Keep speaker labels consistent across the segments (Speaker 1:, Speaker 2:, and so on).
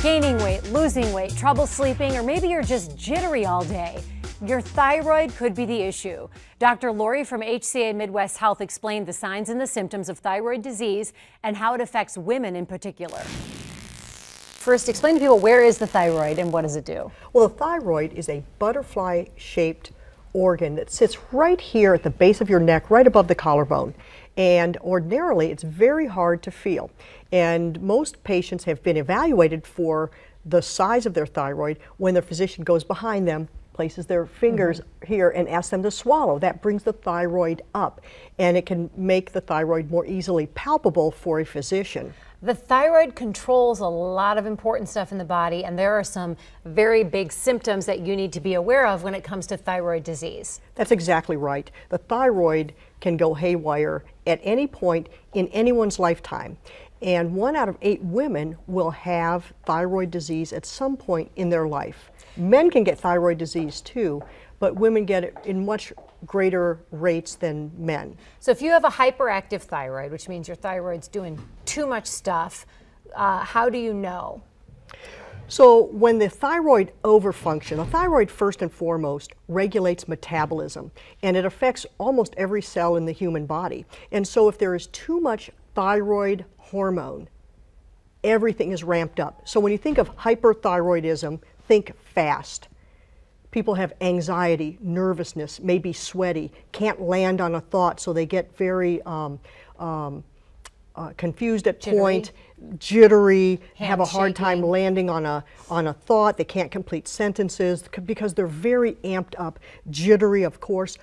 Speaker 1: Gaining weight, losing weight, trouble sleeping, or maybe you're just jittery all day. Your thyroid could be the issue. Dr. Lori from HCA Midwest Health explained the signs and the symptoms of thyroid disease and how it affects women in particular. First, explain to people, where is the thyroid and what does it do?
Speaker 2: Well, the thyroid is a butterfly-shaped organ that sits right here at the base of your neck, right above the collarbone. And ordinarily, it's very hard to feel. And most patients have been evaluated for the size of their thyroid when their physician goes behind them, places their fingers here and asks them to swallow. That brings the thyroid up, and it can make the thyroid more easily palpable for a physician.
Speaker 1: The thyroid controls a lot of important stuff in the body, and there are some very big symptoms that you need to be aware of when it comes to thyroid disease.
Speaker 2: That's exactly right. The thyroid can go haywire at any point in anyone's lifetime. And 1 out of 8 women will have thyroid disease at some point in their life. Men can get thyroid disease too, but women get it in much greater rates than men.
Speaker 1: So if you have a hyperactive thyroid, which means your thyroid's doing too much stuff, how do you know?
Speaker 2: So when the thyroid overfunction, the thyroid first and foremost regulates metabolism, and it affects almost every cell in the human body. And so if there is too much thyroid hormone, everything is ramped up. So when you think of hyperthyroidism, think fast. People have anxiety, nervousness, maybe sweaty, can't land on a thought, so they get very confused at point, jittery, have a hard time landing on a thought. They can't complete sentences because they're very amped up. Jittery, of course.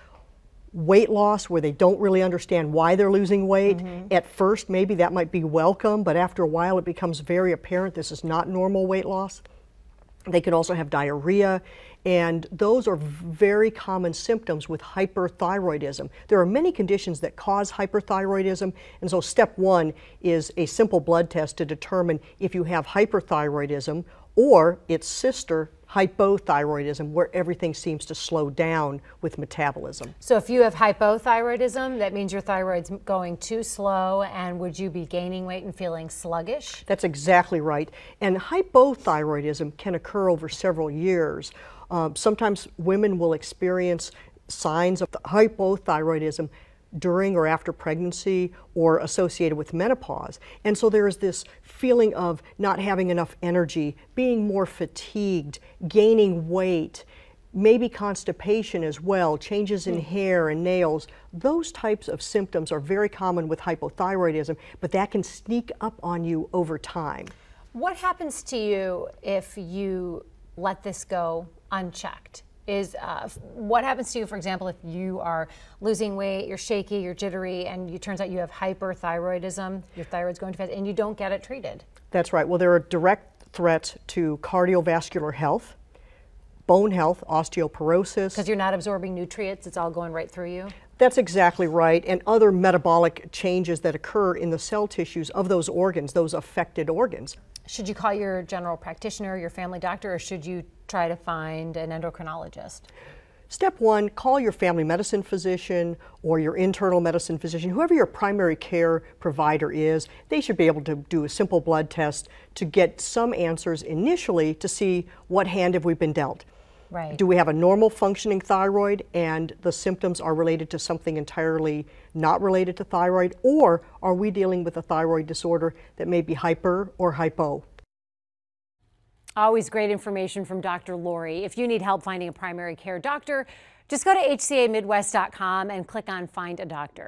Speaker 2: Weight loss, where they don't really understand why they're losing weight. At first, maybe that might be welcome, but after a while it becomes very apparent this is not normal weight loss. They could also have diarrhea, and those are very common symptoms with hyperthyroidism. There are many conditions that cause hyperthyroidism, and so step 1 is a simple blood test to determine if you have hyperthyroidism or its sister, hypothyroidism, where everything seems to slow down with metabolism.
Speaker 1: So if you have hypothyroidism, that means your thyroid's going too slow, and would you be gaining weight and feeling sluggish?
Speaker 2: That's exactly right. And hypothyroidism can occur over several years. Sometimes women will experience signs of hypothyroidism during or after pregnancy or associated with menopause. And so there is this feeling of not having enough energy, being more fatigued, gaining weight, maybe constipation as well, changes in hair and nails. Those types of symptoms are very common with hypothyroidism, but that can sneak up on you over time.
Speaker 1: What happens to you if you let this go unchecked? What happens to you, for example, if you are losing weight, you're shaky, you're jittery, and it turns out you have hyperthyroidism, your thyroid's going too fast, and you don't get it treated? That's
Speaker 2: right. Well, there are direct threats to cardiovascular health, bone health, osteoporosis.
Speaker 1: Because you're not absorbing nutrients, it's all going right through you?
Speaker 2: That's exactly right, and other metabolic changes that occur in the cell tissues of those organs, those affected organs.
Speaker 1: Should you call your general practitioner, your family doctor, or should you try to find an endocrinologist?
Speaker 2: Step 1, call your family medicine physician or your internal medicine physician, whoever your primary care provider is. They should be able to do a simple blood test to get some answers initially to see what hand have we been dealt.
Speaker 1: Right.
Speaker 2: Do we have a normal functioning thyroid and the symptoms are related to something entirely not related to thyroid, or are we dealing with a thyroid disorder that may be hyper or hypo?
Speaker 1: Always great information from Dr. Lori. If you need help finding a primary care doctor, just go to hcamidwest.com and click on Find a Doctor.